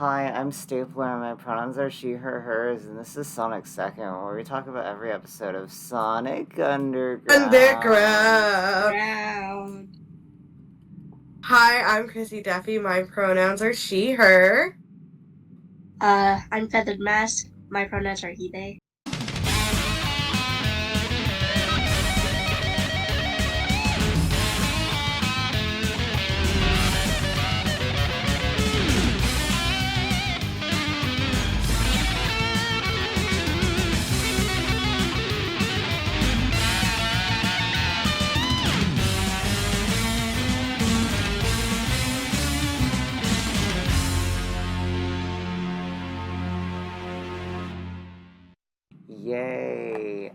Hi, I'm Stapler, and my pronouns are she, her, hers, and this is Sonic Second, where we talk about every episode of Sonic Underground. Underground. Hi, I'm Chrissy Duffy. My pronouns are she, her. I'm Feathered Mask. My pronouns are he, they. Yay!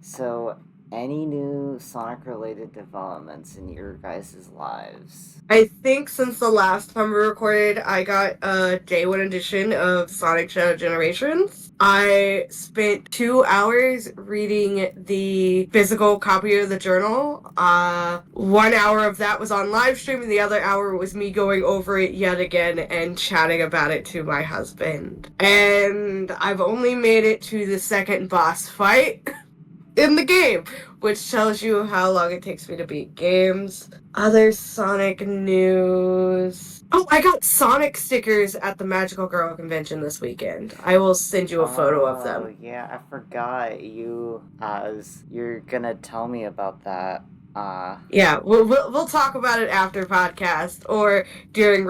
So any new Sonic-related developments in your guys' lives? I think since the last time we recorded, I got a day one edition of Sonic Shadow Generations. I spent 2 hours reading the physical copy of the journal. 1 hour of that was on live stream, and the other hour was me going over it yet again and chatting about it to my husband. And I've only made it to the second boss fight in the game, which tells you how long it takes me to beat games. Other Sonic news. Oh, I got Sonic stickers at the Magical Girl convention this weekend. I will send you a photo of them. Oh, yeah, I forgot you're gonna tell me about that. Yeah, we'll talk about it after podcast or during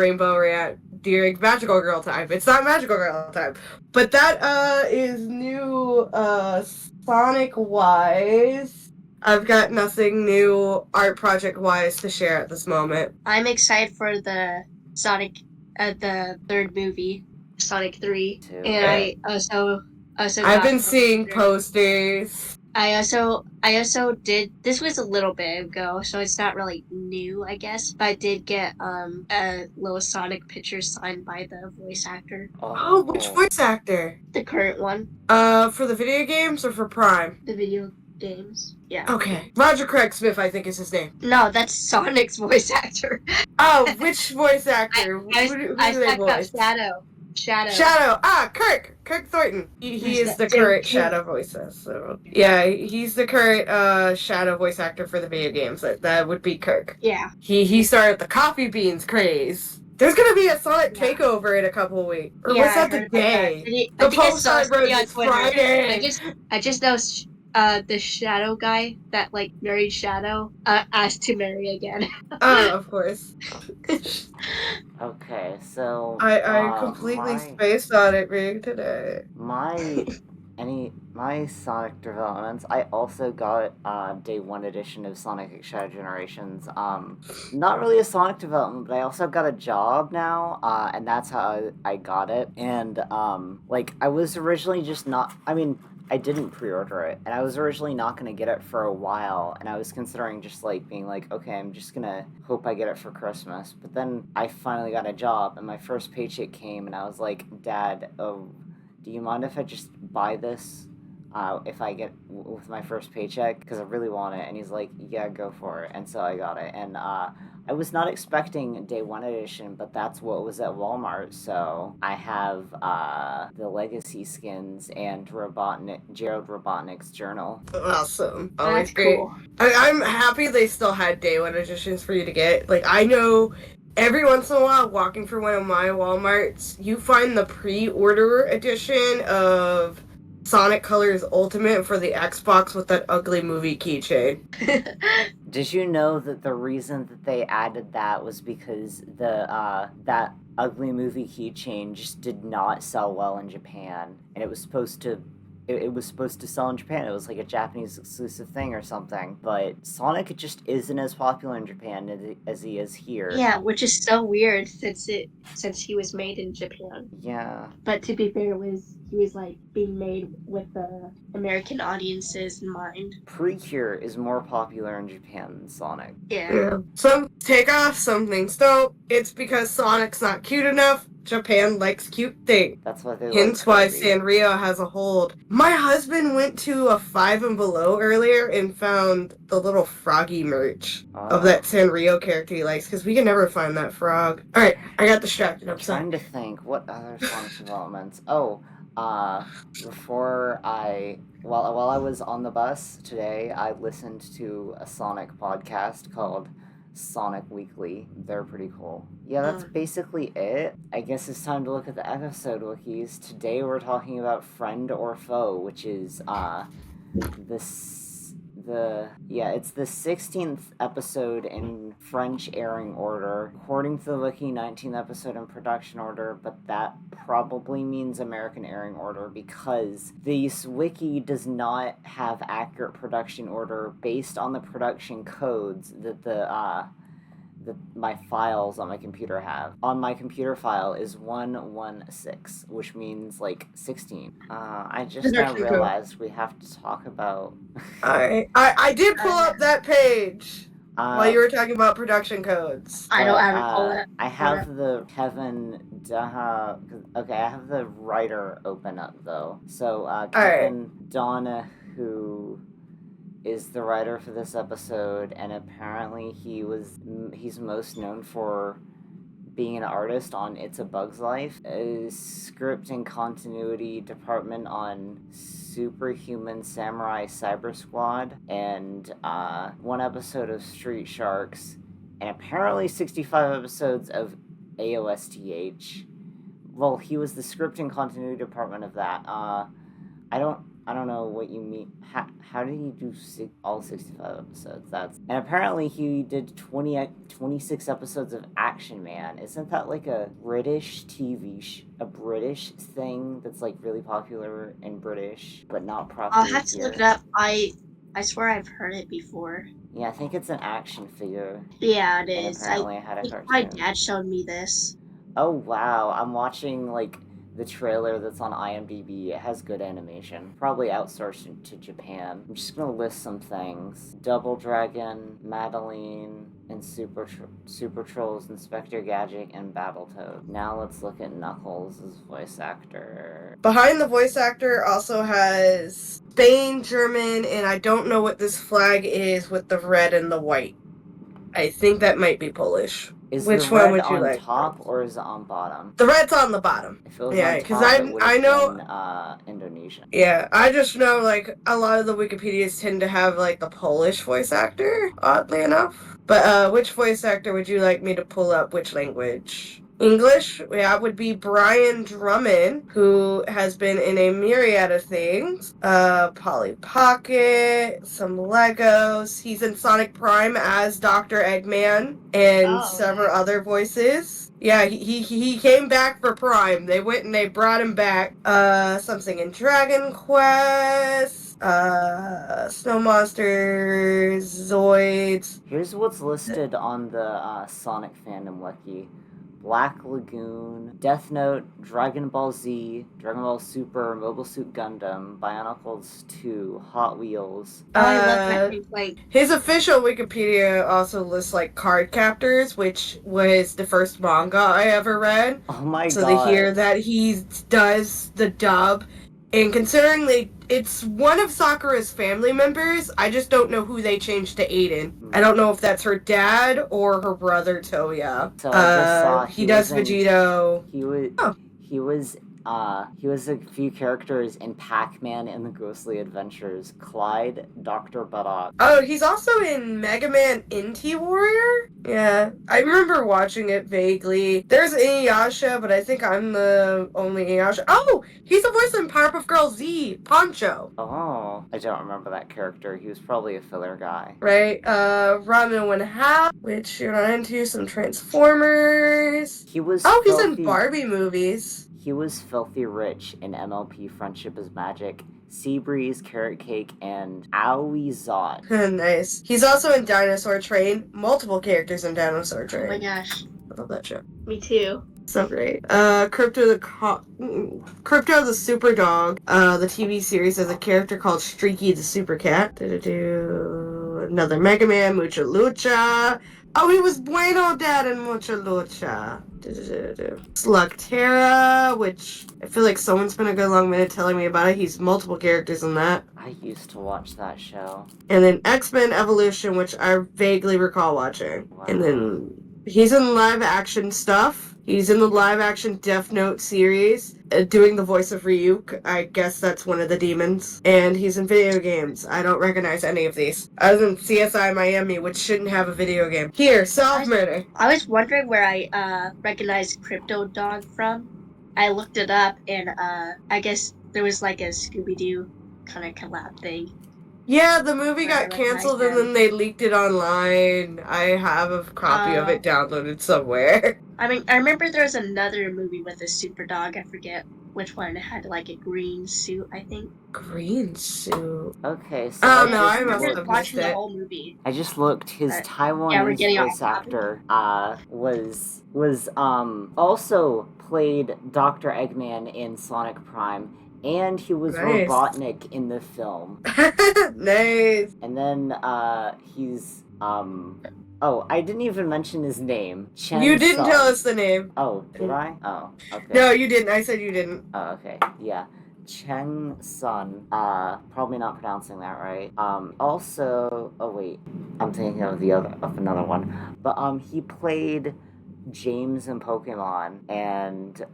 during Magical Girl time. It's not Magical Girl time, but that is new Sonic wise. I've got nothing new art project wise to share at this moment. I'm excited for the Sonic, the third movie, Sonic 3. Too. And I also I've been seeing posters. I also did, this was a little bit ago, so it's not really new, I guess, but I did get a little Sonic picture signed by the voice actor. Oh, which voice actor? The current one. For the video games or for Prime? The video games. Yeah. Okay. Roger Craig Smith, I think is his name. No, that's Sonic's voice actor. Oh, which voice actor? Who do they voice? Shadow. Kirk Thornton. He is the current Shadow voice. So yeah, he's the current Shadow voice actor for the video games. That would be Kirk. Yeah. He started the coffee beans craze. There's gonna be a Sonic takeover in a couple of weeks. Or was that the day? The post I wrote is Friday. I just know the Shadow guy that like married Shadow asked to marry again. Oh, of course. Okay, so I completely spaced on it being today. My Sonic developments, I also got day one edition of Sonic Shadow Generations. Not really a Sonic development, but I also got a job now, and that's how I got it. And I was originally just not. I mean, I didn't pre-order it, and I was originally not gonna get it for a while, and I was considering just being like, okay, I'm just gonna hope I get it for Christmas. But then I finally got a job, and my first paycheck came, and I was like, Dad, do you mind if I just buy this if I get with my first paycheck? Because I really want it. And he's like, yeah, go for it. And so I got it. And I was not expecting day one edition, but that's what was at Walmart. So I have the Legacy skins and Gerald Robotnik's journal. Awesome. That's great. Cool. I'm happy they still had day one editions for you to get. Like, I know every once in a while, walking through one of my Walmarts, you find the pre-order edition of Sonic Colors Ultimate for the Xbox with that ugly movie keychain. Did you know that the reason that they added that was because that ugly movie keychain just did not sell well in Japan, and it was supposed to sell in Japan. It was like a Japanese exclusive thing or something. But Sonic just isn't as popular in Japan as he is here. Yeah, which is so weird since he was made in Japan. Yeah. But to be fair, he was like being made with the American audiences in mind. Precure is more popular in Japan than Sonic. Yeah. Some take off, some things don't. It's because Sonic's not cute enough. Japan likes cute things. That's why they Hence like why Kirby. Sanrio has a hold. My husband went to a Five and Below earlier and found the little froggy merch of that Sanrio character he likes, because we can never find that frog. Alright, I got distracted. I'm I'm sorry. trying to think what other Sonic developments. Before while I was on the bus today, I listened to a Sonic podcast called Sonic Weekly. They're pretty cool. Yeah, that's basically it. I guess it's time to look at the episode wikis. Today we're talking about Friend or Foe, which is it's the 16th episode in French airing order. According to the wiki, 19th episode in production order, but that probably means American airing order because this wiki does not have accurate production order based on the production codes that my files on my computer have. On my computer file is 116, which means like 16. I just now realized we have to talk about. I did pull up that page while you were talking about production codes. I don't have all that. I have the Kevin Daha. Okay, I have the writer open up though. So Kevin Donahue is the writer for this episode, and apparently he's most known for being an artist on It's a Bug's Life, a script and continuity department on Superhuman Samurai Cyber Squad, and one episode of Street Sharks, and apparently 65 episodes of AOSTH. Well, he was the script and continuity department of that. I don't know what you mean. How did he do all 65 episodes? And apparently he did 26 episodes of Action Man. Isn't that like a British a British thing that's like really popular in British, but not properly I'll have to look it up. I swear I've heard it before. Yeah, I think it's an action figure. Yeah, it is. Apparently I had a cartoon. My dad showed me this. Oh wow, I'm watching like the trailer that's on IMDb. It has good animation. Probably outsourced to Japan. I'm just gonna list some things. Double Dragon, Madeline, and Super Trolls, Inspector Gadget, and Battletoad. Now let's look at Knuckles' voice actor. Behind the voice actor also has Spain, German, and I don't know what this flag is with the red and the white. I think that might be Polish. Which the red one would you on like? top or is it on bottom? The red's on the bottom. If it was Yeah, on because top, I know been, Indonesian. Yeah, I just know like a lot of the Wikipedias tend to have like the Polish voice actor, oddly enough. But which voice actor would you like me to pull up? Which language? English? Yeah, it would be Brian Drummond, who has been in a myriad of things. Polly Pocket, some Legos. He's in Sonic Prime as Dr. Eggman and several other voices. Yeah, he came back for Prime. They went and they brought him back. Something in Dragon Quest. Snow Monsters, Zoids. Here's what's listed on the Sonic fandom wiki. Black Lagoon, Death Note, Dragon Ball Z, Dragon Ball Super, Mobile Suit Gundam, Bionicles 2, Hot Wheels. I love that. His official Wikipedia also lists like Card Captors, which was the first manga I ever read. Oh my god. So to hear that he does the dub, and considering it's one of Sakura's family members, I just don't know who they changed to Aiden. I don't know if that's her dad or her brother Toya. So I just saw he does Vegito. He was a few characters in Pac-Man and the Ghostly Adventures. Clyde, Dr. Buttock. Oh, he's also in Mega Man Inti Warrior? Yeah, I remember watching it vaguely. There's Inuyasha, but I think I'm the only Inuyasha. Oh, he's the voice in Powerpuff Girls Z, Poncho. Oh, I don't remember that character. He was probably a filler guy. Right, Ramen and Hal, which you're not into, some Transformers. He's in Barbie movies. He was filthy rich in MLP Friendship is Magic, Seabreeze, Carrot Cake, and Owie Zot. Nice. He's also in Dinosaur Train. Multiple characters in Dinosaur Train. Oh my gosh. I love that show. Me too. So great. Crypto the Super Dog. The TV series has a character called Streaky the Super Cat. Another Mega Man, Mucha Lucha. Oh, he was Bueno Dad in Mucha Lucha. Slugterra, which I feel like someone's been a good long minute telling me about it. He's multiple characters in that. I used to watch that show. And then X-Men Evolution, which I vaguely recall watching. Wow. And then he's in live action stuff. He's in the live action Death Note series, doing the voice of Ryuk. I guess that's one of the demons. And he's in video games. I don't recognize any of these. I was in CSI Miami, which shouldn't have a video game. Here, Solve Murder. I was wondering where I recognized Crypto Dog from. I looked it up, and I guess there was like a Scooby-Doo kind of collab thing. Yeah, the movie I got recognize canceled and him. then they leaked it online. I have a copy of it downloaded somewhere. I mean, I remember there was another movie with a super dog. I forget which one. It had like a green suit, I think. Green suit. Okay, so Oh, I no, I just must looked- have watching missed the it. whole movie. I just looked. His But, Taiwanese yeah, we're getting off voice topic. actor was also played Dr. Eggman in Sonic Prime, and he was Nice. Robotnik in the film. Nice. And then he's oh, I didn't even mention his name. Chen You didn't Sung. tell us the name. Oh, did I? Oh, okay. No, you didn't. I said you didn't. Oh, okay. Yeah. Cheng Sun. Probably not pronouncing that right. Also, oh wait, I'm thinking of another one. But he played James in Pokemon, and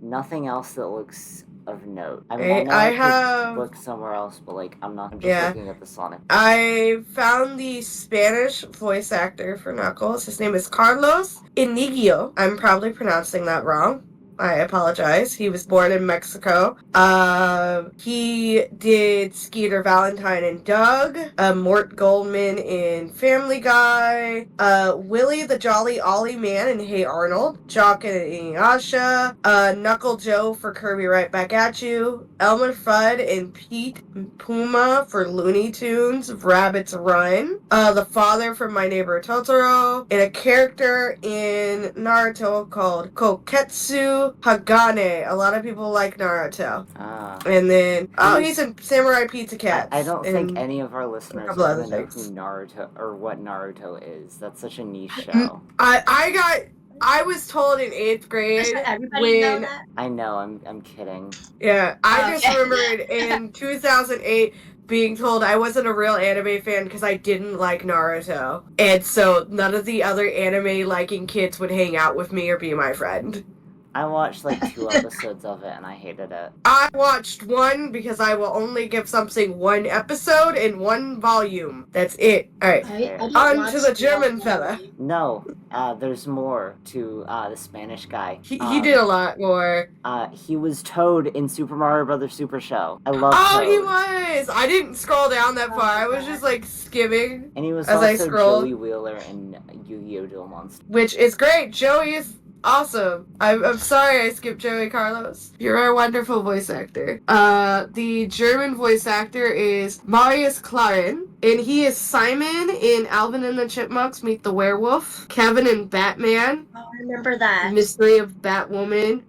nothing else that looks of note. I mean, I know I could have- look somewhere else, but like I'm not. I'm just Yeah. looking at the Sonic. I found the Spanish voice actor for Knuckles. His name is Carlos Inigio. I'm probably pronouncing that wrong. I apologize. He was born in Mexico. He did Skeeter Valentine and Doug, Mort Goldman in Family Guy, Willie the Jolly Ollie Man in Hey Arnold, Jock and Inuyasha, Knuckle Joe for Kirby Right Back at You, Elmer Fudd and Pete Puma for Looney Tunes, Rabbit's Run, the father from My Neighbor Totoro, and a character in Naruto called Koketsu Hagane. A lot of people like Naruto. Ah. And then, he's in Samurai Pizza Cats. I don't think and any of our listeners couple are other gonna know who things. Naruto or what Naruto is. That's such a niche show. I was told in 8th grade Doesn't everybody know when that? I know. I'm kidding. Yeah, I just Okay. remembered in 2008 being told I wasn't a real anime fan because I didn't like Naruto. And so none of the other anime liking kids would hang out with me or be my friend. I watched like 2 episodes of it and I hated it. I watched one because I will only give something one episode in one volume. That's it. Alright. I didn't On watch to the the German whole fella. movie. No, there's more to the Spanish guy. He did a lot more. He was Toad in Super Mario Brothers Super Show. I love Oh, Toad. he was! I didn't scroll down that far. I was just like skimming, And he was As I also scrolled. Joey Wheeler in Yu-Gi-Oh! Duel Monsters. which is great. Joey is awesome. I'm sorry I skipped Joey Carlos. You're a wonderful voice actor. The German voice actor is Marius Claren, and he is Simon in Alvin and the Chipmunks Meet the Werewolf, Kevin in Batman, Oh, I remember that. Mystery of Batwoman,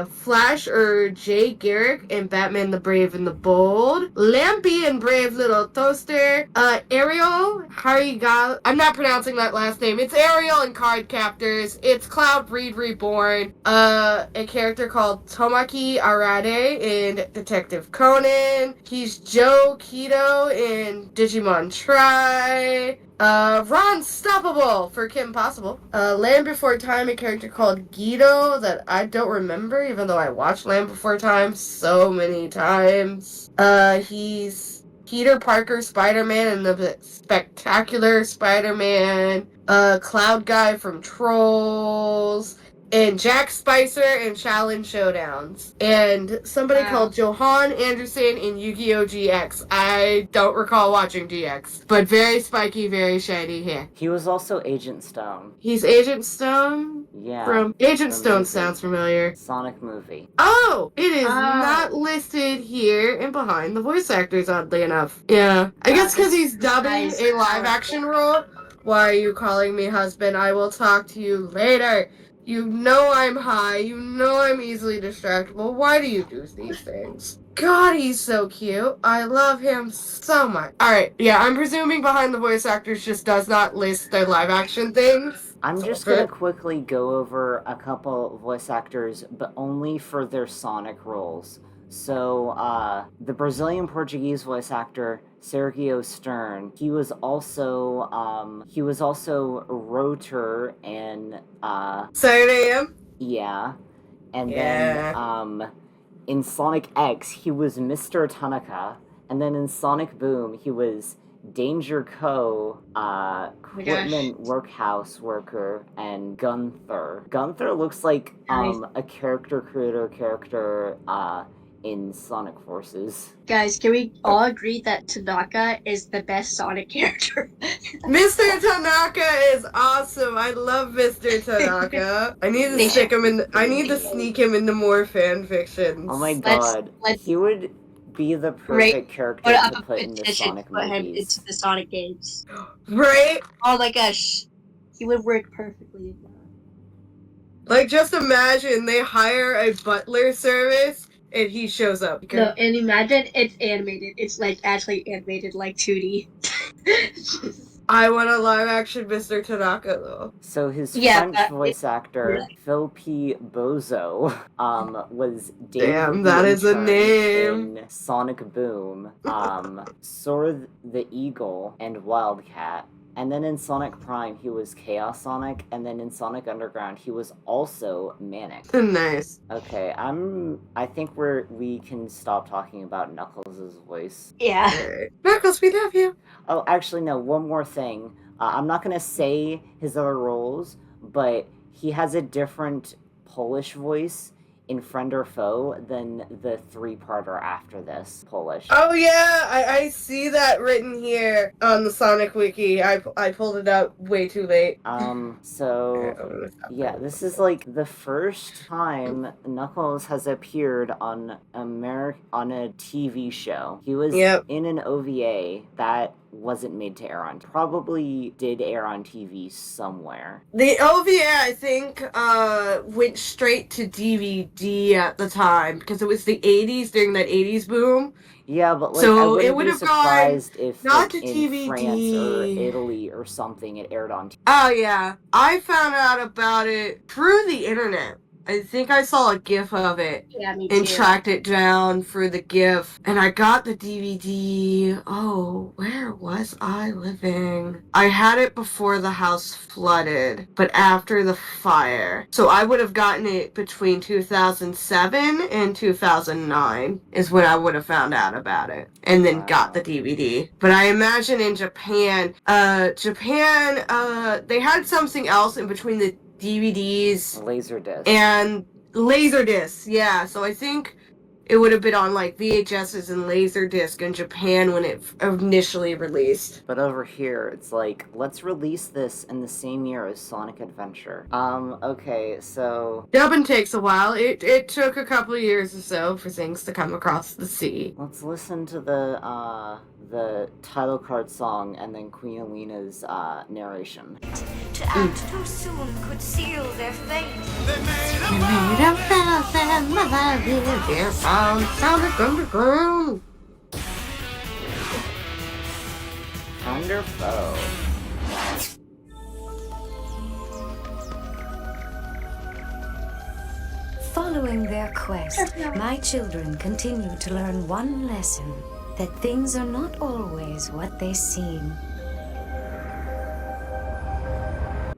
Flash or Jay Garrick in Batman the Brave and the Bold, Lampy in Brave Little Toaster, Ariel Harigal. I'm not pronouncing that last name. It's Ariel in Card Captors. It's Cloud Breed Reborn. A character called Tomaki Arade in Detective Conan. He's Joe Keto in Digimon Try. Ron Stoppable for Kim Possible. Land Before Time, a character called Guido that I don't remember, even though I watched Land Before Time so many times. He's Peter Parker Spider-Man and the Spectacular Spider-Man. Cloud Guy from Trolls. And Jack Spicer in Challenge Showdowns. And somebody Wow. called Johan Anderson in Yu-Gi-Oh! GX. I don't recall watching GX. But very spiky, very shiny hair. He was also Agent Stone. He's Agent Stone Yeah. from... Agent from Stone movie. sounds familiar. Sonic movie. Oh! It is Oh. not listed here and behind the voice actors, oddly enough. Yeah. I guess because he's dubbing a live-action role. Why are you calling me husband? I will talk to you later. You know I'm high. You know I'm easily distractible. Why do you do these things? God, he's so cute. I love him so much. Alright, yeah, I'm presuming behind the voice actors just does not list their live action things. I'm just gonna quickly go over a couple voice actors, but only for their Sonic roles. So, the Brazilian Portuguese voice actor Sergio Stern. He was also Rotor in Saturday AM? yeah, and Yeah. then in Sonic X he was Mr. Tanaka, and then in Sonic Boom he was Danger Co, Equipment Workhouse Worker, and Gunther. Gunther looks like a character creator character in Sonic Forces. Guys, can we all agree that Tanaka is the best Sonic character? Mr. Tanaka is awesome. I love Mr. Tanaka. I need to stick him in. I need to sneak him into more fan fictions. Oh my god, he would be the perfect character to put in the Sonic movies. Put him into the Sonic games. Right? Oh my gosh, he would work perfectly. Like, just imagine they hire a butler service and he shows up. No, and imagine it's animated. It's like actually animated, like 2D. I want a live action Mr. Tanaka though. So his French voice actor, Phil P. Bozo, was David. Damn, that is a name. In Sonic Boom, Sora the Eagle, and Wildcat. And then in Sonic Prime, he was Chaos Sonic, and then in Sonic Underground, he was also Manic. Nice. Okay, I think we can stop talking about Knuckles' voice. Yeah. Knuckles, we love you. Oh, actually, no, one more thing. I'm not gonna say his other roles, but he has a different Polish voice in Friend or Foe than the 3-parter after this Polish. Oh yeah, I see that written here on the Sonic Wiki. I pulled it out way too late. So yeah, this is like the first time Knuckles has appeared on on a TV show. He was in an OVA that wasn't made to air on. Probably did air on TV somewhere. The OVA, I think, went straight to DVD at the time because it was the 80s during that 80s boom. Yeah, but like, so I wouldn't it would be have surprised if not like, to in DVD. France or Italy or something it aired on TV. Oh yeah, I found out about it through the internet. I think I saw a GIF of it and tracked it down for the GIF. And I got the DVD. Oh, where was I living? I had it before the house flooded, but after the fire. So I would have gotten it between 2007 and 2009 is when I would have found out about it. And then got the DVD. But I imagine in Japan, they had something else in between the DVDs, Laserdisc, and Laserdisc. Yeah, so I think it would have been on like VHSs and Laserdisc in Japan when it initially released. But over here, it's like, let's release this in the same year as Sonic Adventure. Okay, so dubbing takes a while. It took a couple of years or so for things to come across the sea. Let's listen to the title card song and then Queen Alina's narration. To act too soon could seal their fate. They made a fast and my dear found Sonic Underground. Thunder Foe. Following their quest, my children continue to learn one lesson. That things are not always what they seem.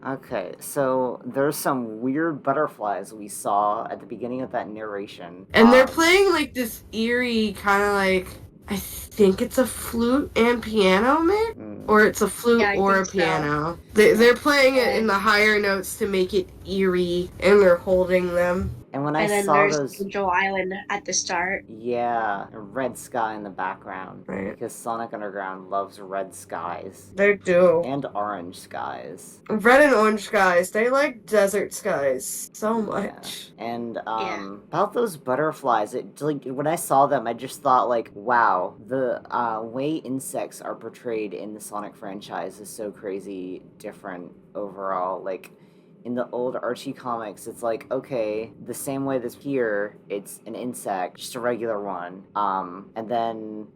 Okay, so there's some weird butterflies we saw at the beginning of that narration. And they're playing like this eerie kind of like, I think it's a flute and piano mix? Or it's a flute or a piano. So. They're playing it in the higher notes to make it eerie, and they're holding them. And when I saw there's those, Angel Island at the start. Yeah, a red sky in the background. Right. Because Sonic Underground loves red skies. They do. And orange skies. Red and orange skies. They like desert skies so much. Yeah. And about those butterflies, it like when I saw them, I just thought like, wow, the way insects are portrayed in the Sonic franchise is so crazy different overall. Like, in the old Archie comics, it's like, okay, the same way this here, it's an insect, just a regular one. And then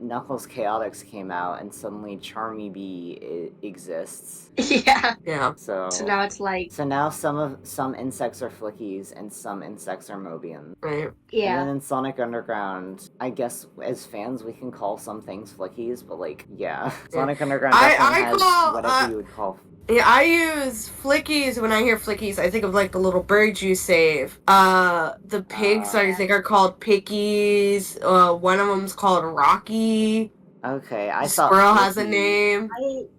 Knuckles Chaotix came out, and suddenly Charmy Bee exists. Yeah. Yeah. So now it's like, so now some insects are Flickies and some insects are Mobians. Right. And yeah. then in Sonic Underground, I guess as fans we can call some things Flickies, but like, yeah. Sonic Underground definitely I has call, whatever you would call. Yeah, I use flickies. When I hear flickies, I think of like the little birds you save. The pigs I think are called pickies. One of them's called Rocky. Okay, I The thought squirrel has a Flicky- name.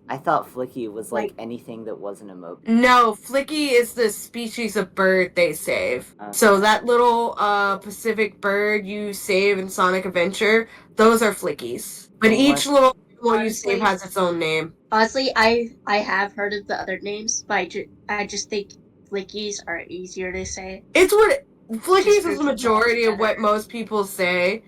I thought Flicky was like Like- anything that wasn't a Mobi. No, flicky is the species of bird they save. Okay. So that little Pacific bird you save in Sonic Adventure, those are flickies. But Well, each little animal you Honestly- save has its own name. Honestly, I have heard of the other names, but I just think flickies are easier to say. It's what flickies Just is group the them all majority of what together. most people say.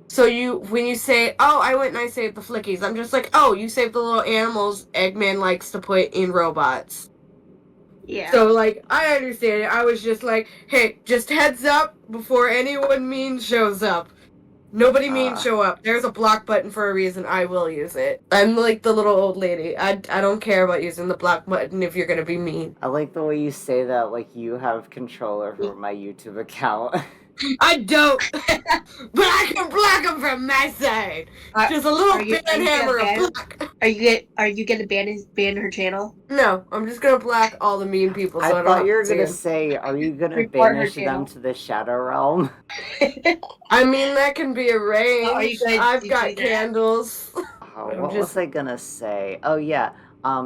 So when you say, "Oh, I went and I saved the flickies," I'm just like, "Oh, you saved the little animals Eggman likes to put in robots." Yeah. So like, I understand it. I was just like, "Hey, just heads up before anyone mean shows up. Nobody mean show up. There's a block button for a reason. I will use it. I'm like the little old lady. I don't care about using the block button if you're gonna be mean. I like the way you say that, like you have control over my YouTube account. I don't, but I can block them from my side. Are- Just a little are you- thin are you hammer gonna of block. Are you gonna ban her channel? No, I'm just gonna block all the mean people. So I I don't thought have you were to see gonna 'em. say, are you gonna Report her banish them channel. to the Shadow Realm? I mean, that can be arranged. Are you going I've to got do that? candles. What I'm was I gonna say? Oh yeah.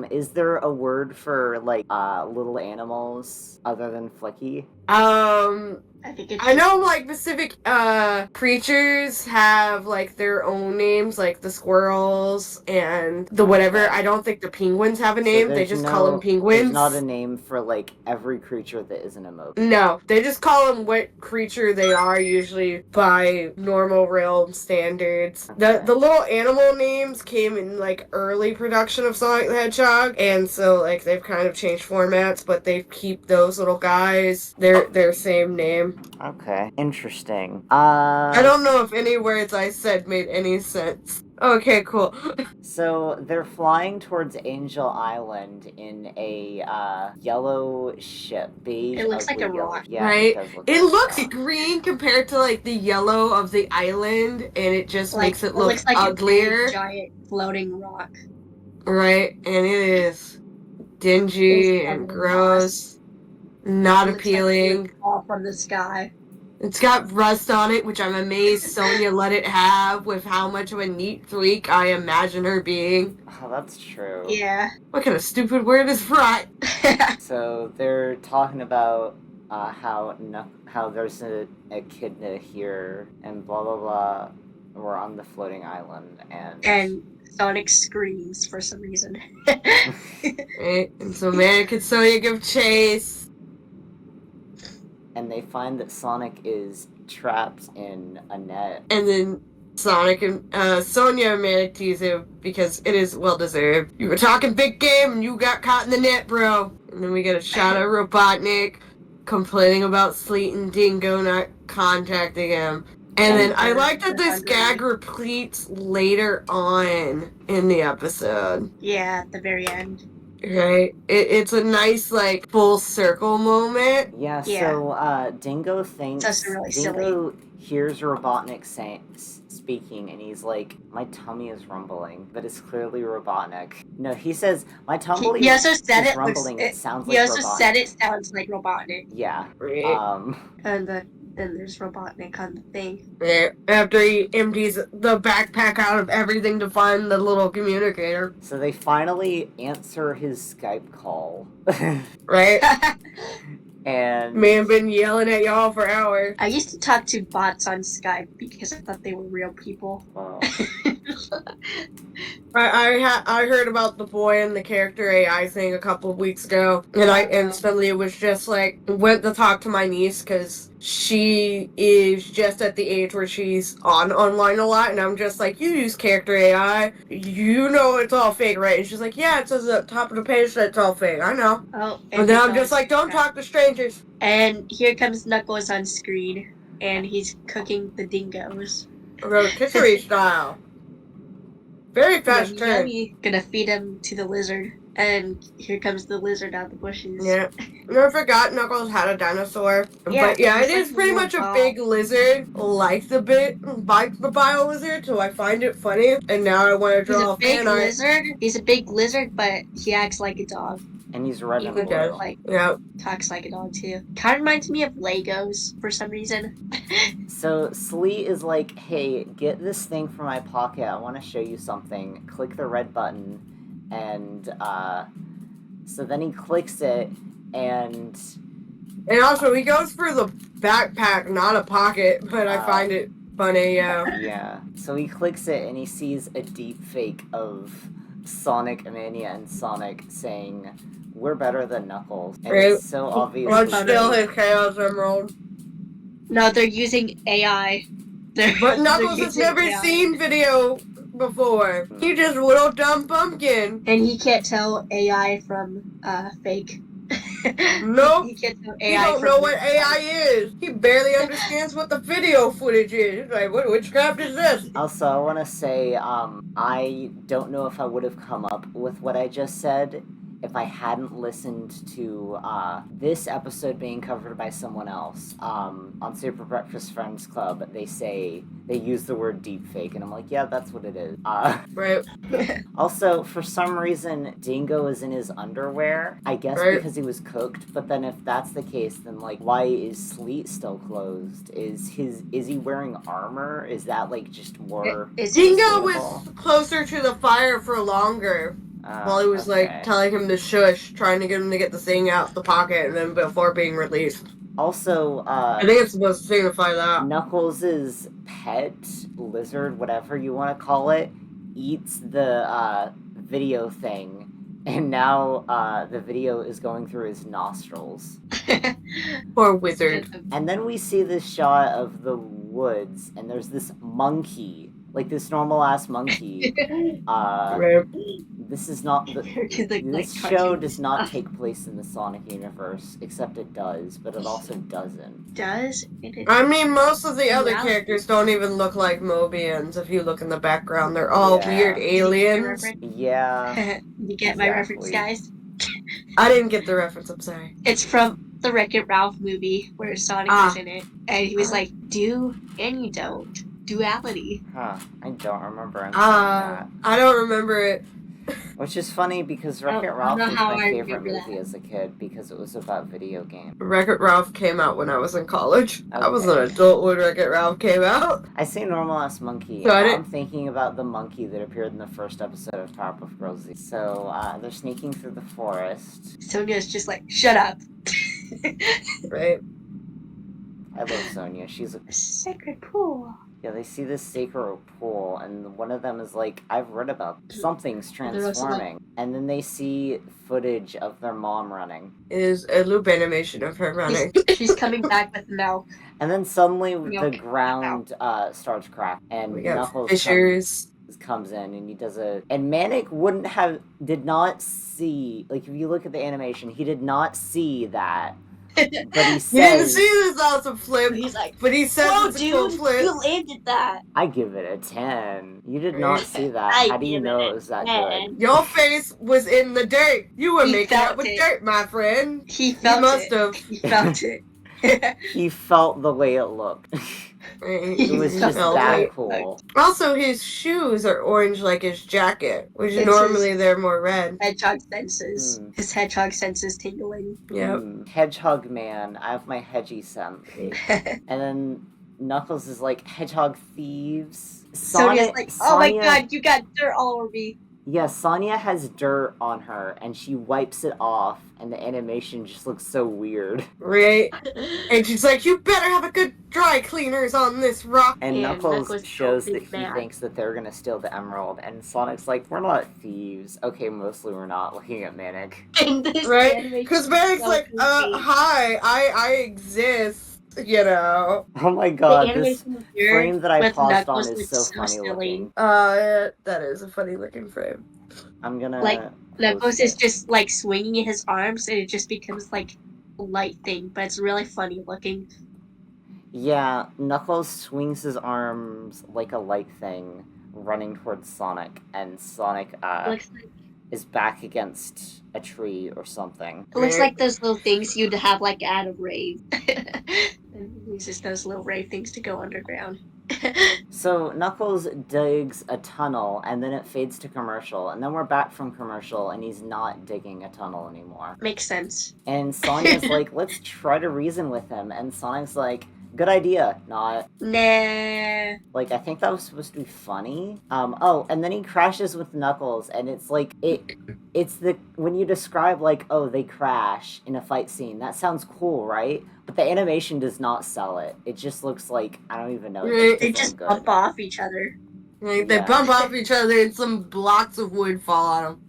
Is there a word for like little animals other than Flicky? I think it's I know like specific creatures have like their own names, like the squirrels and the whatever. I don't think the penguins have a name. They there's just call them There's penguins. not a name for like every creature that isn't a Mobi. No, they just call them what creature they are, usually by normal realm standards. Okay. The little animal names came in like early production of Sonic the Hedgehog, and so like they've kind of changed formats, but they keep those little guys their same name. Okay, interesting. I don't know if any words I said made any sense. Okay, cool. So they're flying towards Angel Island in a yellow ship. Beige, It looks like ugly a yellow- rock. Yeah, Right? does look It like a looks rock. green compared to like the yellow of the island, and it just makes it look looks like uglier. a big, giant floating rock. Right, and it is dingy It's and ugly. gross, not It looks like it appealing. would fall from the sky. It's got rust on it, which I'm amazed Sonya let it have with how much of a neat freak I imagine her being. Oh, that's true. Yeah. What kind of stupid word is rot? So they're talking about how there's a echidna here and blah blah blah. We're on the floating island and Sonic screams for some reason. Right? And so Manic and Sonya give chase. and they find that Sonic is trapped in a net. And then Sonic and Sonya and Manic tease him because it is well deserved. You were talking big game and you got caught in the net, bro. And then we get a shot of Robotnik complaining about Sleet and Dingo not contacting him. And then I like that this gag repeats later on in the episode. Yeah, at the very end. Right? It's a nice, like, full circle moment. Yeah, Yeah. so Dingo thinks That's really Dingo hears Robotnik speaking, and he's like, "My tummy is rumbling," but it's clearly Robotnik. No, he says, "My tummy He also said is it rumbling." looks- It sounds He like also Robotnik. said it sounds like Robotnik. Yeah. Right? And then there's Robotnik on the thing. Yeah, after he empties the backpack out of everything to find the little communicator. So they finally answer his Skype call, Right? and Man been yelling at y'all for hours. I used to talk to bots on Skype because I thought they were real people. well, I heard about the boy and the character AI thing a couple of weeks ago, and I instantly was just like, went to talk to my niece because she is just at the age where she's on online a lot, and I'm just like, you use character AI, you know it's all fake, right? And she's like, yeah, it says at the top of the page that it's all fake. I know. Oh, And then I'm just like, don't talk to strangers. And here comes Knuckles on screen, and he's cooking the dingoes. Rotisserie style. Very fast turn. Yummy. Gonna feed him to the lizard, and here comes the lizard out the bushes. Yeah. I forgot Knuckles had a dinosaur. Yeah, But yeah, it it's is like pretty a much a ball. big lizard, like the bio lizard, so I find it funny. And now I want to He's draw a big fan art. lizard. He's a big lizard, but he acts like a dog. And he's red and Even Okay. blue. like Yeah. talks like a dog too. Kind of reminds me of Legos for some reason. So Sleet is like, hey, get this thing from my pocket. I want to show you something. Click the red button. And so then he clicks it, and And also, he goes for the backpack, not a pocket, but I Wow. find it funny, yeah. yeah. So he clicks it, and he sees a deep fake of Sonic Mania and Sonic saying, "We're better than Knuckles." And Right. it's so obvious. But Funny. still his Chaos Emerald. No, they're using AI. But Knuckles they're has using never AI. seen video before. He just little dumb pumpkin. And he can't tell AI from fake. Nope. He can't tell He AI don't from know what fake. AI is. He barely understands what the video footage is. He's like, what witchcraft is this? Also, I want to say, I don't know if I would have come up with what I just said if I hadn't listened to this episode being covered by someone else. On Super Breakfast Friends Club, they use the word deepfake, and I'm like, yeah, that's what it is. Right. Also, for some reason, Dingo is in his underwear. I guess Right. because he was cooked. But then, if that's the case, then like, why is Sleet still closed? Is he wearing armor? Is that like just more? Is Dingo was sustainable? closer to the fire for longer while he was Okay. like telling him to shush, trying to get him to get the thing out the pocket, and then before being released. Also, I think it's supposed to signify that. Knuckles' pet lizard, whatever you want to call it, eats the video thing, and now the video is going through his nostrils. Poor wizard. And then we see this shot of the woods, and there's this monkey, like this normal ass monkey. Right. This is not the. This show does not take place in the Sonic universe, except it does, but it also doesn't. Does it? I mean, most of the other Yeah. characters don't even look like Mobians. If you look in the background, they're all Yeah. weird aliens. Yeah. You get my reference, Exactly. guys? I didn't get the reference. I'm sorry. It's from the Wreck-It Ralph movie where Sonic was in it, and he was like, "Do and you don't." Duality. Huh. I don't remember him saying I don't remember it. that. Which is funny because Wreck-It I Ralph don't know was how my I favorite remember movie that. as a kid because it was about video games. Wreck-It Ralph came out when I was in college. I was an Okay. adult when Wreck-It Ralph came out. I say normal ass monkey. Got and it. I'm thinking about the monkey that appeared in the first episode of Powerpuff Girls Z. So they're sneaking through the forest. Sonia's just like, "Shut up." Right. I love Sonia. She's a Sacred pool. yeah. They see this sacred pool, and one of them is like, "I've read about something's They're also like- transforming," and then they see footage of their mom running, It is a loop animation of her running. She's coming back with milk. and then suddenly Milk. the ground starts cracking, and We got Knuckles fissures. comes in, and he does and Manic did not see, like, if you look at the animation, he did not see that, but he You didn't says, see this awesome flip, He's like, but he says "Whoa, it's a cool dude, flip. you landed that." I give it a 10. You did not see that. I How do you give know it it was that 10. good? Your face was in the dirt. You were He making out felt with it. dirt, my friend. He You felt must it. have. He felt it. He felt the way it looked. It was just felt that it. cool. Also, his shoes are orange like his jacket, which It's normally they're more red. Hedgehog senses. Mm. His hedgehog senses tingling. Yep. Hedgehog man, I have my hedgy sense. And then Knuckles is like, hedgehog thieves. Sonia's like, "Oh my Sonia- god, you got dirt all over me." Yeah, Sonia has dirt on her, and she wipes it off, and the animation just looks so weird. Right? And she's like, you better have a good dry dry cleaners on this rock. And And Knuckles Knuckles shows totally that he mad. thinks that they're gonna steal the emerald, and Sonic's like, we're not thieves. Okay, mostly we're not, looking at Manic. And this Right? animation Because is Manic's so like, goofy. hi, I exist, you know. Oh my The god, this animation here frame that I with paused Knuckles on is looks so so funny silly. looking. That is a funny looking frame. I'm gonna Like, Knuckles post is it. just like swinging his arms, and it just becomes like a light thing, but it's really funny looking. Yeah, Knuckles swings his arms like a light thing, running towards Sonic, and Sonic It looks like is back against a tree or something. It looks like those little things you'd have like at a rave. And he uses those little rave things to go underground. So Knuckles digs a tunnel, and then it fades to commercial, and then we're back from commercial, and he's not digging a tunnel anymore. Makes sense. And Sonia's like, let's try to reason with him, and Sonic's like, good idea, not. Nah. Like, I think that was supposed to be funny. Oh, and then he crashes with Knuckles, and it's like, it's the, when you describe, like, oh, they crash in a fight scene, that sounds cool, right? But the animation does not sell it. It just looks like, I don't even know. Right. They just bump off each other. Like, they Yeah. bump off each other and some blocks of wood fall on them.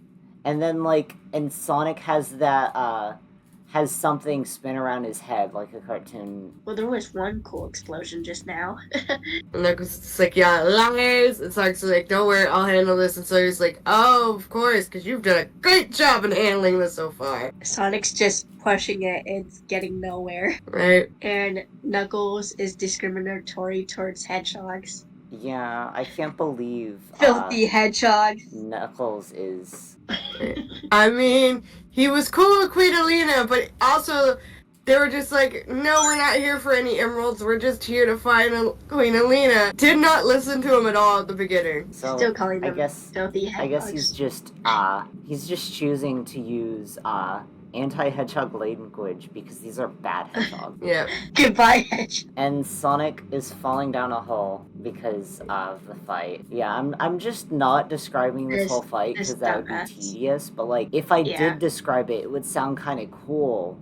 And then, like, and Sonic has that, has something spin around his head, like a cartoon. Well, there was one cool explosion just now. And Knuckles is like, yeah, lies. And Sonic's like, don't worry, I'll handle this. And Sonic's like, oh, of course, because you've done a great job in handling this so far. Sonic's just pushing it. It's getting nowhere. Right? And Knuckles is discriminatory towards hedgehogs. Yeah, I can't believe Filthy hedgehogs. Knuckles is. I mean, he was cool with Queen Alina, but also they were just like, no, we're not here for any emeralds. We're just here to find Queen Alina. Did not listen to him at all at the beginning. So Still calling I them guess filthy hedgehogs. I guess he's just choosing to use anti-hedgehog language because these are bad hedgehogs. Yeah. Goodbye, hedgehog. And Sonic is falling down a hole because of the fight. Yeah, I'm just not describing this whole fight because that would be dumbass. tedious. But like, if I Yeah. did describe it, it would sound kind of cool.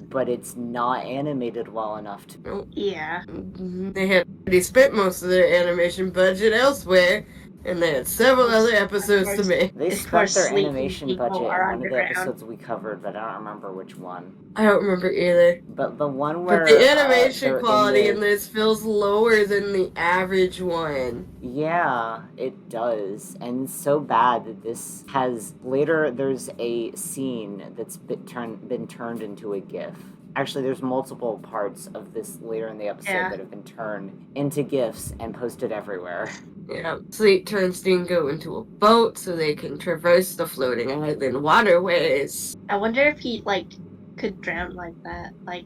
But it's not animated well enough to. Yeah. They had already spent most of their animation budget elsewhere, and they had several other episodes to make. They It's for spent their sleeping animation people budget in are one of the underground. episodes we covered, but I don't remember which one. I don't remember either. But the one where But the animation they're quality in in this feels lower than the average one. Yeah, it does. And it's so bad that this has later there's a scene that's been turned into a GIF. Actually, there's multiple parts of this later in the episode Yeah. that have been turned into GIFs and posted everywhere. Yeah. Sleet turns Dingo into a boat so they can traverse the floating island waterways. I wonder if he like could drown like that. Like,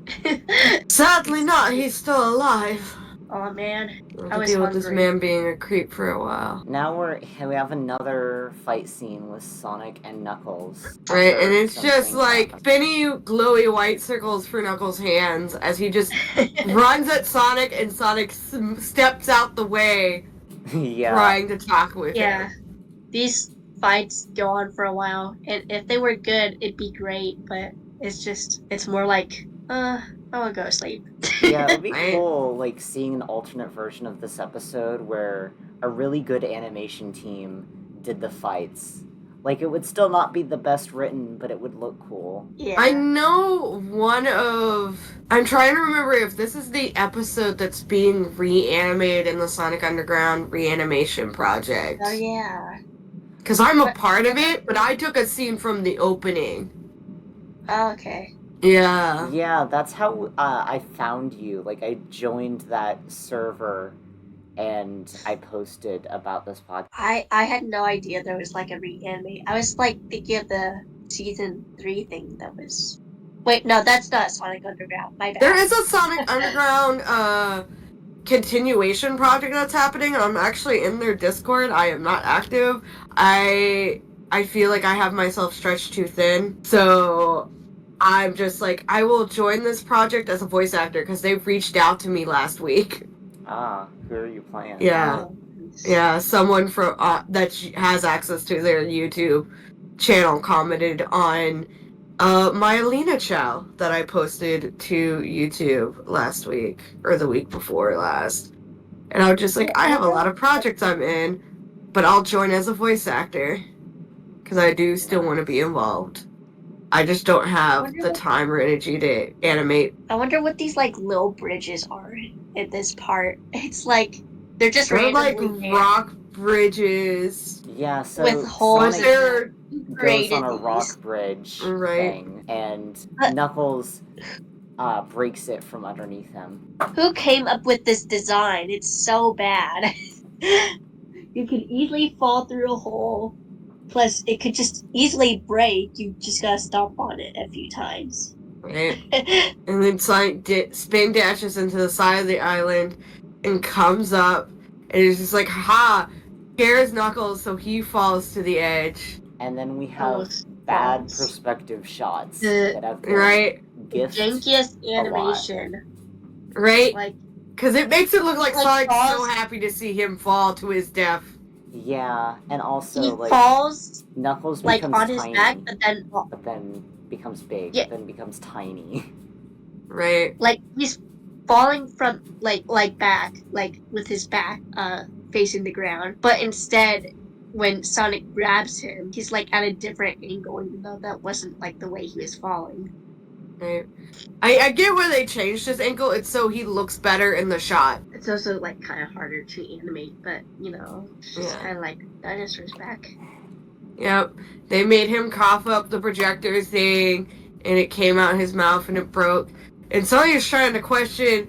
Sadly not, he's still alive. oh man, We'll I have was to deal with this hungry. man being a creep for a while. Now we have another fight scene with Sonic and Knuckles. Right, after and it's some just things like happen. spinny, glowy white circles for Knuckles' hands as he just runs at Sonic and Sonic steps out the way Yeah. trying to talk with Yeah. him. These fights go on for a while, and if they were good, it'd be great. But it's more like, I wanna go to sleep. Yeah, it would be Right. cool, like, seeing an alternate version of this episode where a really good animation team did the fights. Like, it would still not be the best written, but it would look cool. Yeah. I know I'm trying to remember if this is the episode that's being reanimated in the Sonic Underground reanimation project. Oh yeah. Because I'm a part of it, but I took a scene from the opening. Oh, okay. Yeah. Yeah, that's how I found you. Like, I joined that server and I posted about this podcast. I had no idea there was like a reanimate. I was like thinking of the season 3 thing that was. Wait, no, that's not Sonic Underground. My bad. There is a Sonic Underground continuation project that's happening, and I'm actually in their Discord. I am not active. I feel like I have myself stretched too thin, so I'm just like, I will join this project as a voice actor because they've reached out to me last week. Ah, who are you playing? Yeah. Oh, Yeah, someone from that has access to their YouTube channel commented on My Alina Chow that I posted to YouTube last week, or the week before last. And I was just like, I have a lot of projects I'm in, but I'll join as a voice actor. Because I do still want to be involved. I just don't have the time or energy to animate. I wonder what these like little bridges are in this part. It's like they're just They're like randomly there rock bridges. Yeah, so with holes. But Sonic they're goes created on a these. rock bridge Right. thing, and But- Knuckles breaks it from underneath him. Who came up with this design? It's so bad. You could easily fall through a hole. Plus, it could just easily break. You just gotta stomp on it a few times. Right. And then Sonic spin dashes into the side of the island and comes up and is just like, ha! Here's Knuckles, so he falls to the edge. And then we have Almost bad falls. perspective shots The- that have been Right? gifted. Jankiest animation. Right? Like, Because it makes it look like Like Sonic's so falls- happy to see him fall to his death. Yeah, and also he like falls Knuckles like becomes on his tiny, back, but then becomes big, Yeah. then becomes tiny. Right? like he's falling from like back, like with his back facing the ground. But instead, when Sonic grabs him, he's like at a different angle, even though that wasn't like the way he was falling. Right. I get why they changed his ankle. It's so he looks better in the shot. It's also like kind of harder to animate, but you know, it's just Yeah. kind of like dinosaurs back. Yep. They made him cough up the projector thing, and it came out his mouth and it broke. And Sonya's trying to question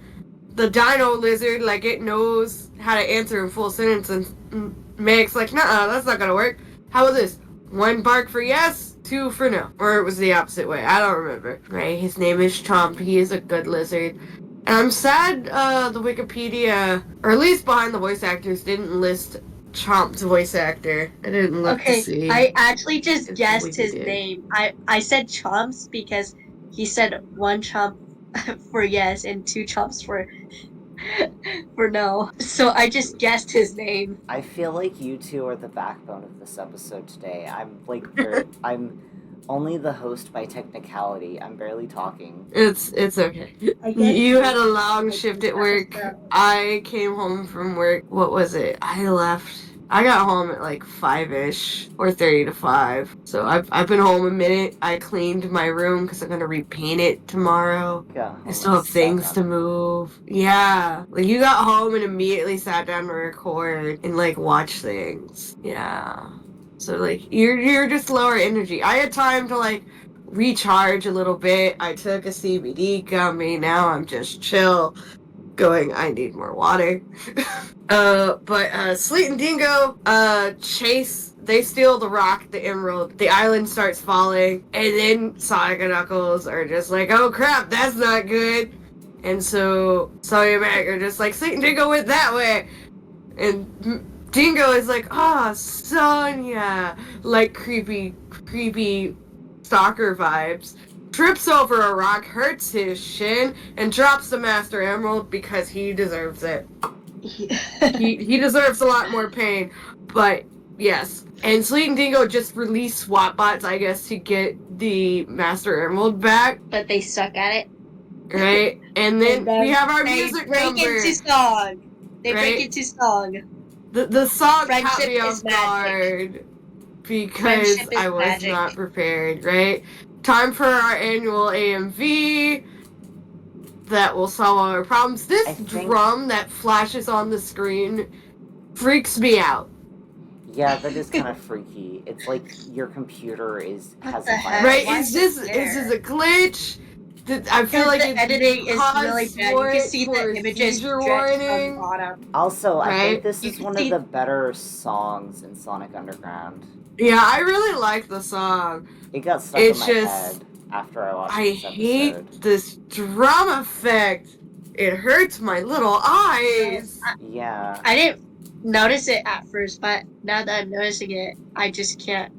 the dino lizard like it knows how to answer in full sentence, and Meg's like, nah, that's not gonna work. How about this? 1 bark for yes, 2 for no. Or it was the opposite way. I don't remember. Right, his name is Chomp. He is a good lizard. And I'm sad the Wikipedia, or at least behind the voice actors, didn't list Chomp's voice actor. I didn't look to see. I actually just if guessed we his did. name. I said Chomps because he said 1 chomp for yes and 2 chomps for no. So I just guessed his name. I feel like you two are the backbone of this episode today. I'm like, I'm only the host by technicality. I'm barely talking. It's okay. You had a long shift at work. I came home from work. What was it? I got home at like 5-ish or 30 to 5. So I've been home a minute. I cleaned my room because I'm gonna repaint it tomorrow. Yeah, I still have things to move. Yeah. Like you got home and immediately sat down to record and like watch things. Yeah. So like you're just lower energy. I had time to like recharge a little bit. I took a CBD gummy. Now I'm just chill. Going, I need more water. But Sleet and Dingo chase. They steal the rock, the emerald. The island starts falling, and then Sonic and Knuckles are just like, "Oh crap, that's not good." And so Sonya and Mac are just like, "Sleet and Dingo went that way," and Dingo is like, "Ah, Sonya," like creepy stalker vibes. Trips over a rock, hurts his shin, and drops the Master Emerald because he deserves it. He deserves a lot more pain, but yes. And Sleet and Dingo just released swap bots, I guess, to get the Master Emerald back, But they suck at it. right? And then we have our They music break number. into song. They break Right? into song. The song caught Friendship me off is magic. guard because Friendship is I was magic. not prepared, right? Time for our annual AMV that will solve all our problems. This I think- drum that flashes on the screen freaks me out. Yeah, that is kind of freaky. It's like your computer What has the a heck? virus. Right? why Is is this it a glitch? I feel Because like the it's editing is caused really bad. for You can it see for the images seizure stretched from the warning. bottom. Also, I Right? think this You is can one see- of the better songs in Sonic Underground. Yeah, I really like the song. It got stuck It's in my just- head after I watched I this episode. hate this drum effect. It hurts my little eyes. Yeah. I didn't notice it at first, but now that I'm noticing it, I just can't.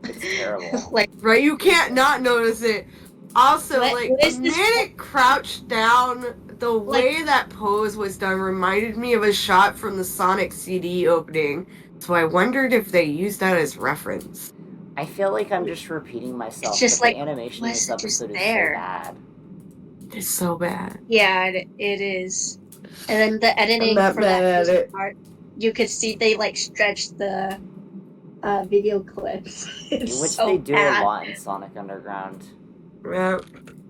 It's terrible. Like, Right? You can't not notice it. Also, What is this Manic crouched down, the way that pose was done reminded me of a shot from the Sonic CD opening. So I wondered if they used that as reference. I feel like I'm just repeating myself, just but like, the animation in this was just episode is so there. bad. It's so bad. Yeah, it is. And then the editing not for bad that at music it. part, you could see they like stretched the video clips. It's Which so they do bad. a lot in Sonic Underground. Yeah.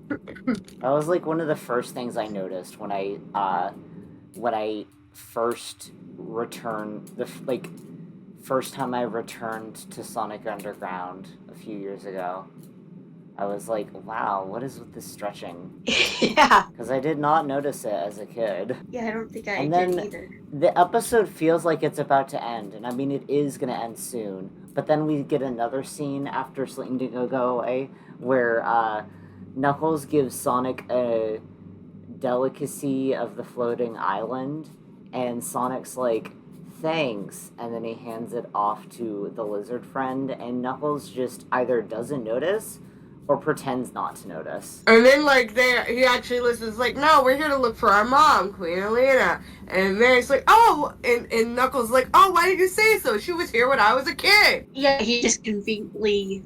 That was like one of the first things I noticed when I first returned first time I returned to Sonic Underground a few years ago. I was like, wow, what is with this stretching? Yeah. Because I did not notice it as a kid. Yeah, I don't think I And did then- either. The episode feels like it's about to end, and I mean, it is going to end soon. But then we get another scene after Slayton Dingo go away where Knuckles gives Sonic a delicacy of the floating island, and Sonic's like, thanks, and then he hands it off to the lizard friend, and Knuckles just either doesn't notice or pretends not to notice. And then, like, he actually listens, like, no, we're here to look for our mom, Queen Elena. And Mary's like, oh, and Knuckles like, oh, why did you say so? She was here when I was a kid. Yeah, he just conveniently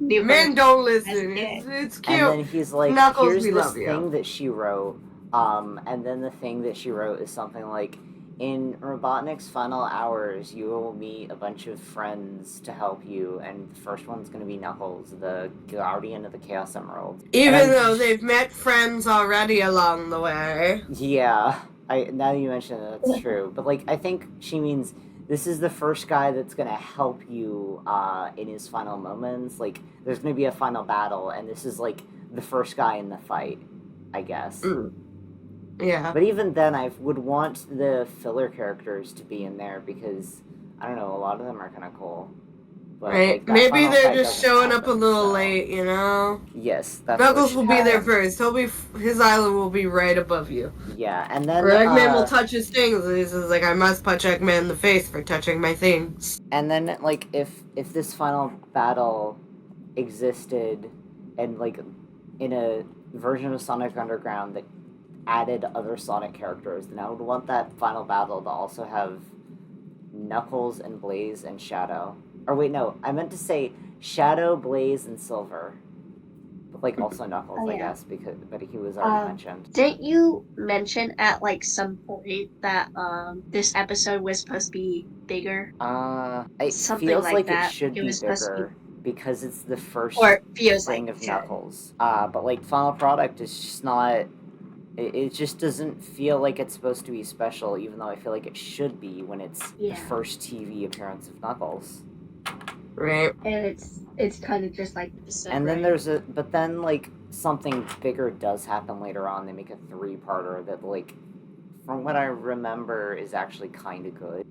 knew her. Men don't listen. As a kid. It's cute. And then he's like, Knuckles, here's we this love you. thing that she wrote, and then the thing that she wrote is something like, in Robotnik's final hours, you will meet a bunch of friends to help you, and the first one's going to be Knuckles, the guardian of the Chaos Emerald. Even And- though they've met friends already along the way. Yeah, now that you mention it, that's true. But, like, I think she means this is the first guy that's going to help you in his final moments. Like, there's going to be a final battle, and this is, like, the first guy in the fight, I guess. Yeah. But even then, I would want the filler characters to be in there because, I don't know, a lot of them are kind of cool. But, Right. like, that Maybe final they're fight just doesn't showing up a happen, little so- late, you know? Yes, that's Knuckles what will she- be there first. His island will be right above you. Yeah, and then Or Eggman will uh, touch his things. And he's like, I must punch Eggman in the face for touching my things. and then like if this final battle existed and like in a version of Sonic Underground that added other Sonic characters, then I would want that final battle to also have Knuckles and Blaze and Shadow. Or wait, no, I meant to say Shadow, Blaze, and Silver. But like also Knuckles, Oh, I yeah. guess, but he was already Um, mentioned. Didn't you mention at like some point that this episode was supposed to be bigger? It something feels like like that. it should It be was supposed to be- bigger because it's the first Or feels thing like of it. Knuckles. But like final product is just not. It just doesn't feel like it's supposed to be special, even though I feel like it should be when it's Yeah. the first TV appearance of Knuckles. Right. And it's kind of just like the And then but then like something bigger does happen later on. They make a 3-parter that like, from what I remember, is actually kind of good.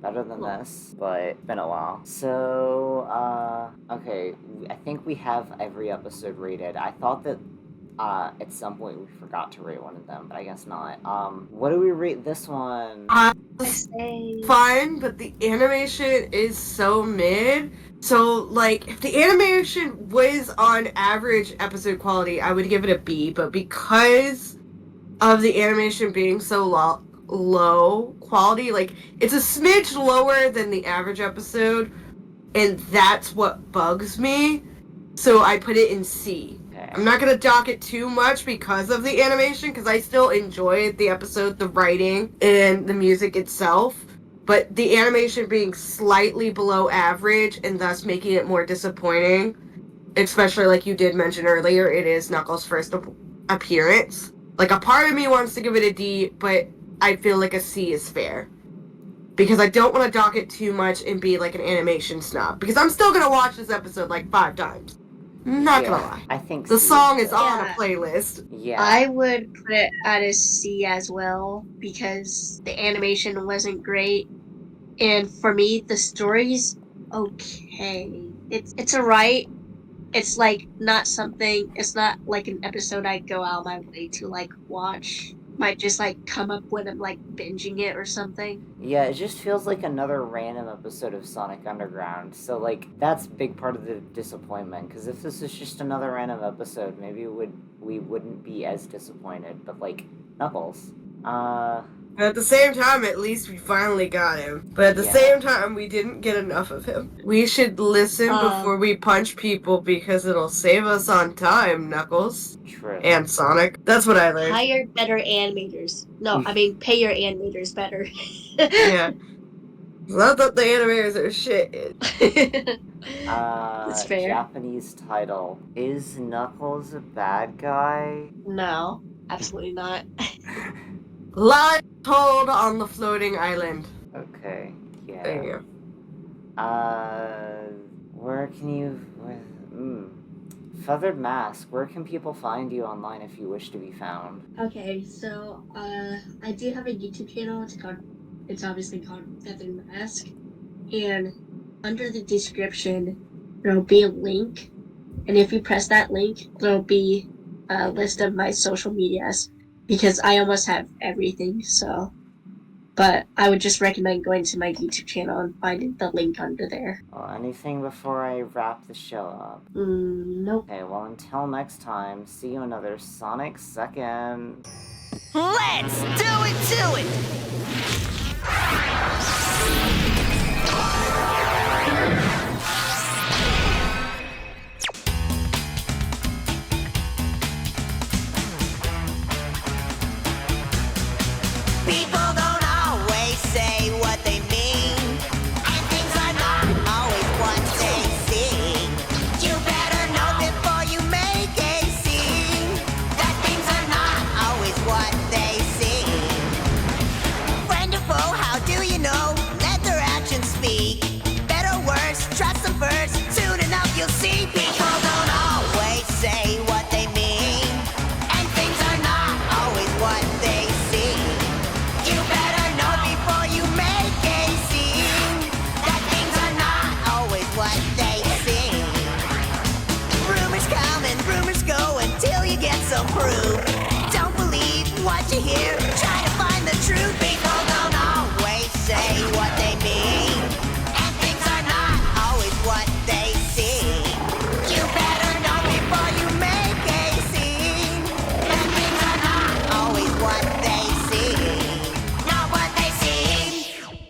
Better than this, but it's been a while. So, okay, I think we have every episode rated. I thought that at some point we forgot to rate one of them, but I guess not. What do we rate this one? Fine, but the animation is so mid. So, like, if the animation was on average episode quality, I would give it a B, but because of the animation being so low quality, like, it's a smidge lower than the average episode, and that's what bugs me. So I put it in C. Okay. I'm not gonna dock it too much because of the animation, because I still enjoyed the episode, the writing, and the music itself. But the animation being slightly below average and thus making it more disappointing, especially like you did mention earlier, it is Knuckles' first appearance. Like, a part of me wants to give it a D, but I feel like a C is fair. Because I don't want to dock it too much and be like an animation snob. Because I'm still gonna watch this episode like 5 times. Not gonna lie. I think The C song is good. on a Yeah. playlist. Yeah. I would put it at a C as well because the animation wasn't great, and for me the story's okay. It's alright. It's like not something. It's not like an episode I'd go out of my way to like watch. Might just like come up when I'm like binging it or something. Yeah, it just feels like another random episode of Sonic Underground. So, like, that's a big part of the disappointment. Because if this is just another random episode, maybe we wouldn't be as disappointed. But, like, Knuckles. But at the same time, at least we finally got him. But at the Yeah. same time, we didn't get enough of him. We should listen before we punch people because it'll save us on time, Knuckles. True. And Sonic. That's what I learned. Hire better animators. No, I mean pay your animators better. Yeah. It's not that the animators are shit. That's fair. Japanese title. Is Knuckles a bad guy? No, absolutely not. Lie told on the floating island. Okay. Yeah. There you go. Where can you... Feathered Mask, where can people find you online if you wish to be found? Okay, so I do have a YouTube channel. It's obviously called Feathered Mask, and under the description there'll be a link, and if you press that link, there'll be a list of my social medias because I almost have everything. So, but I would just recommend going to my YouTube channel and finding the link under there. Well, anything before I wrap the show up? Nope. Okay, well, until next time, see you another Sonic Second. Let's do it to it!